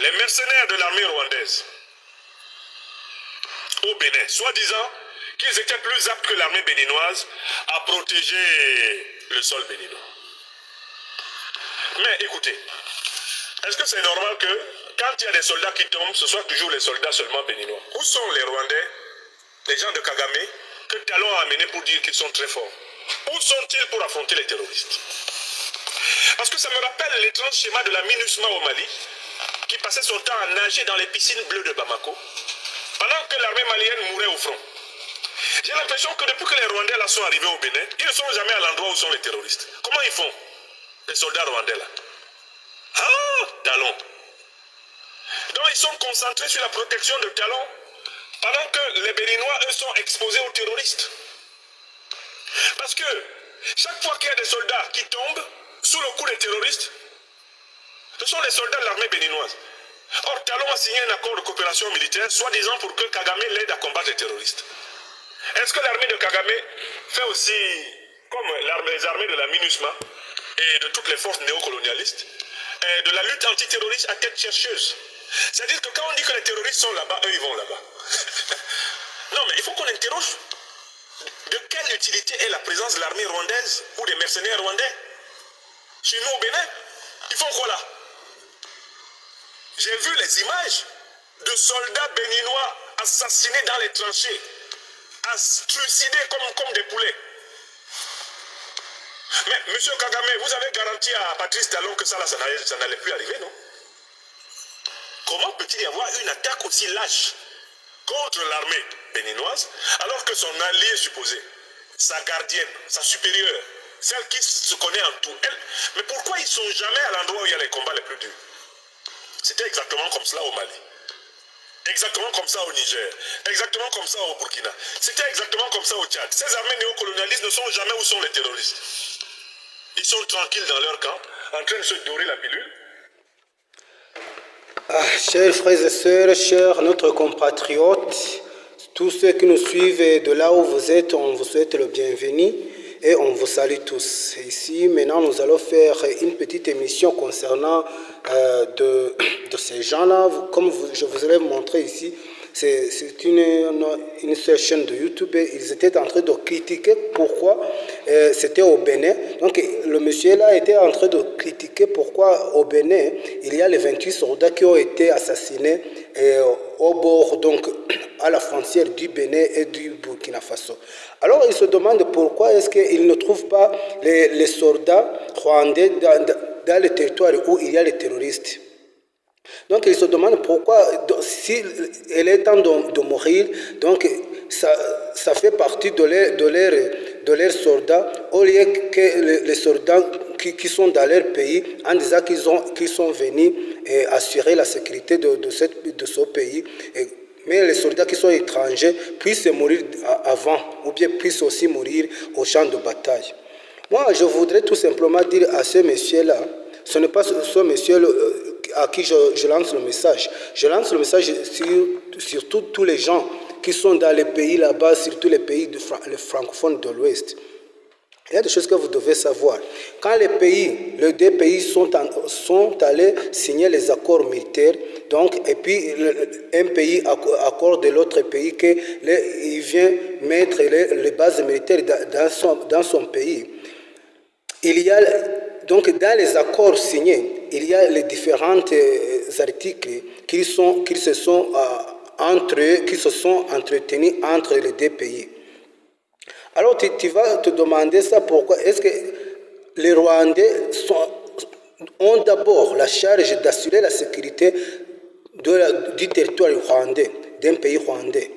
les mercenaires de l'armée rwandaise au Bénin, soi-disant qu'ils étaient plus aptes que l'armée béninoise à protéger le sol béninois. Mais écoutez, est-ce que c'est normal que quand il y a des soldats qui tombent, ce soit toujours les soldats seulement béninois? Où sont les Rwandais, les gens de Kagame, que Talon a amenés pour dire qu'ils sont très forts? Où sont-ils pour affronter les terroristes? Parce que ça me rappelle l'étrange schéma de la MINUSMA au Mali, qui passait son temps à nager dans les piscines bleues de Bamako, pendant que l'armée malienne mourait au front. J'ai l'impression que depuis que les Rwandais là sont arrivés au Bénin, ils ne sont jamais à l'endroit où sont les terroristes. Comment ils font, les soldats rwandais là? Ah, Talon. Donc ils sont concentrés sur la protection de Talon, pendant que les Béninois, eux, sont exposés aux terroristes. Parce que chaque fois qu'il y a des soldats qui tombent sous le coup des terroristes, ce sont les soldats de l'armée béninoise. Or, Talon a signé un accord de coopération militaire, soi-disant pour que Kagame l'aide à combattre les terroristes. Est-ce que l'armée de Kagame fait aussi, comme les armées de la MINUSMA et de toutes les forces néocolonialistes, de la lutte antiterroriste à tête chercheuse? C'est-à-dire que quand on dit que les terroristes sont là-bas, eux ils vont là-bas. Non, mais il faut qu'on interroge. De quelle utilité est la présence de l'armée rwandaise ou des mercenaires rwandais chez nous au Bénin? Ils font quoi là? J'ai vu les images de soldats béninois assassinés dans les tranchées, trucidés comme des poulets. Mais monsieur Kagame, vous avez garanti à Patrice Talon que ça n'allait plus arriver, non? Comment peut-il y avoir une attaque aussi lâche contre l'armée béninoise, alors que son allié supposé, sa gardienne, sa supérieure, celle qui se connaît en tout, elle, mais pourquoi ils ne sont jamais à l'endroit où il y a les combats les plus durs? C'était exactement comme cela au Mali, exactement comme ça au Niger, exactement comme ça au Burkina, c'était exactement comme ça au Tchad. Ces armées néocolonialistes ne sont jamais où sont les terroristes. Ils sont tranquilles dans leur camp, en train de se dorer la pilule. Chers frères et sœurs, chers notre compatriotes, tous ceux qui nous suivent de là où vous êtes, on vous souhaite le bienvenu et on vous salue tous. Ici, maintenant, nous allons faire une petite émission concernant de ces gens-là. Comme je vous ai montré ici, c'est une seule chaîne de YouTube. Ils étaient en train de critiquer pourquoi c'était au Bénin. Donc le monsieur là était en train de critiquer pourquoi au Bénin il y a les 28 soldats qui ont été assassinés au bord, donc à la frontière du Bénin et du Burkina Faso. Alors il se demande pourquoi est-ce qu'ils ne trouvent pas les soldats rwandais dans le territoire où il y a les terroristes. Donc il se demande pourquoi, si elle est temps de mourir, donc ça fait partie de leurs soldats, au lieu que les soldats qui sont dans leur pays, en disant qu'ils sont venus assurer la sécurité de ce pays. Mais les soldats qui sont étrangers puissent mourir avant, ou bien puissent aussi mourir au champ de bataille. Moi, je voudrais tout simplement dire à ce monsieur-là, ce n'est pas ce monsieur à qui je lance le message. Je lance le message sur tous les gens qui sont dans les pays là-bas, surtout les pays les francophones de l'Ouest. Il y a des choses que vous devez savoir. Quand les deux pays sont allés signer les accords militaires, donc, et puis un pays accorde de l'autre pays qu'il vient mettre les bases militaires dans son pays, il y a donc dans les accords signés, il y a les différents articles qui se sont entretenus entre les deux pays. Alors tu vas te demander ça, pourquoi est-ce que les Rwandais ont d'abord la charge d'assurer la sécurité du territoire rwandais, d'un pays rwandais.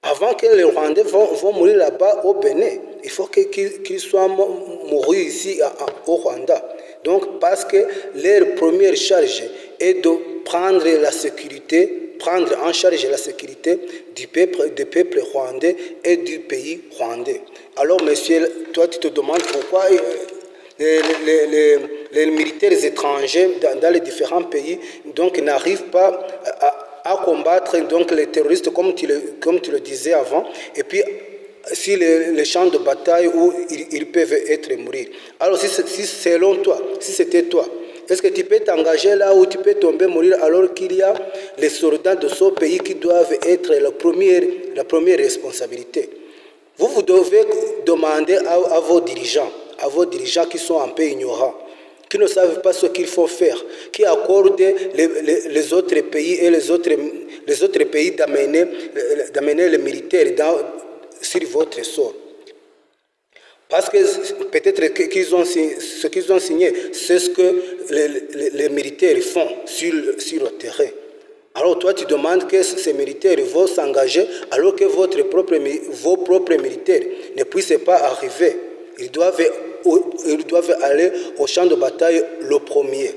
Avant que les Rwandais vont mourir là-bas au Bénin, il faut qu'ils soient morts ici au Rwanda. Donc parce que leur première charge est de prendre en charge la sécurité du peuple rwandais et du pays rwandais. Alors monsieur, toi tu te demandes pourquoi les militaires étrangers dans les différents pays donc n'arrivent pas à combattre donc les terroristes comme tu le disais avant, et puis si les champs de bataille où ils peuvent être mourir. Alors si selon toi, si c'était toi, Est-ce que tu peux t'engager là où tu peux tomber, mourir alors qu'il y a les soldats de ce pays qui doivent être la première responsabilité? Vous devez demander à vos dirigeants qui sont un peu ignorants, qui ne savent pas ce qu'il faut faire, qui accordent les autres pays et les autres pays d'amener les militaires sur votre sort. Parce que peut-être ce qu'ils ont signé, c'est ce que les militaires font sur le terrain. Alors toi, tu demandes que ces militaires vont s'engager alors que vos propres militaires ne puissent pas arriver. Ils doivent aller au champ de bataille le premier.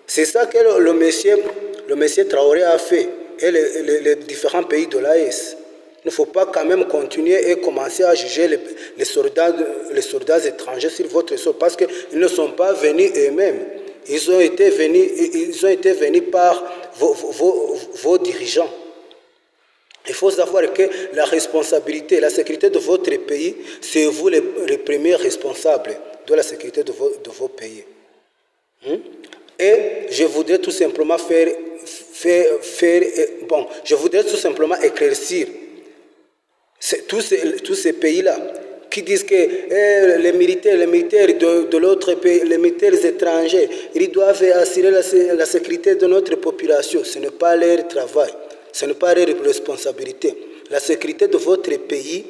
C'est ça que le monsieur Traoré a fait et les différents pays de l'AES. Il ne faut pas quand même continuer et commencer à juger les soldats étrangers sur votre sol parce qu'ils ne sont pas venus eux-mêmes. Ils ont été venus par vos dirigeants. Il faut savoir que la responsabilité, la sécurité de votre pays, c'est vous les premiers responsables de la sécurité de vos pays. Et je voudrais tout simplement je voudrais tout simplement éclaircir tous ces pays-là qui disent que les militaires de l'autre pays, les militaires étrangers, ils doivent assurer la sécurité de notre population. Ce n'est pas leur travail, ce n'est pas leur responsabilité. La sécurité de votre pays,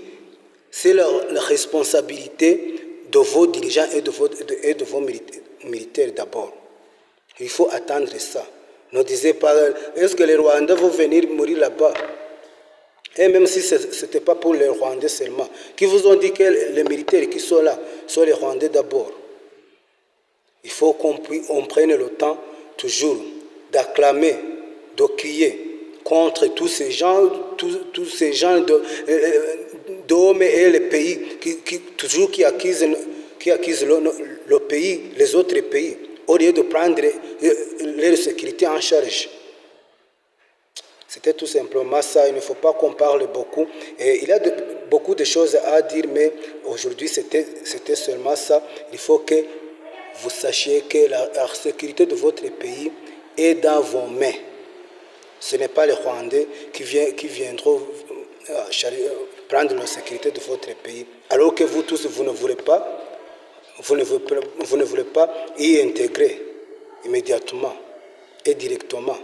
c'est la responsabilité de vos dirigeants et de vos militaires d'abord. Il faut attendre ça. Ne disez pas, est-ce que les Rwandais vont venir mourir là-bas? Et même si ce n'était pas pour les Rwandais seulement, qui vous ont dit que les militaires qui sont là sont les Rwandais d'abord. Il faut qu'on prenne le temps toujours d'acclamer, de crier contre tous ces gens d'hommes et les pays qui accusent le pays, les autres pays, au lieu de prendre leur sécurité en charge. C'était tout simplement ça. Il ne faut pas qu'on parle beaucoup. Et il y a beaucoup de choses à dire, mais aujourd'hui, c'était seulement ça. Il faut que vous sachiez que la sécurité de votre pays est dans vos mains. Ce n'est pas les Rwandais qui viendront prendre la sécurité de votre pays. Alors que vous tous, vous ne voulez pas y intégrer immédiatement et directement.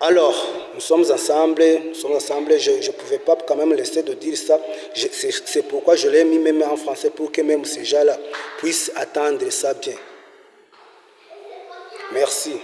Alors, nous sommes ensemble, je ne pouvais pas quand même laisser de dire ça. C'est pourquoi je l'ai mis même en français pour que même ces gens-là puissent attendre ça bien. Merci.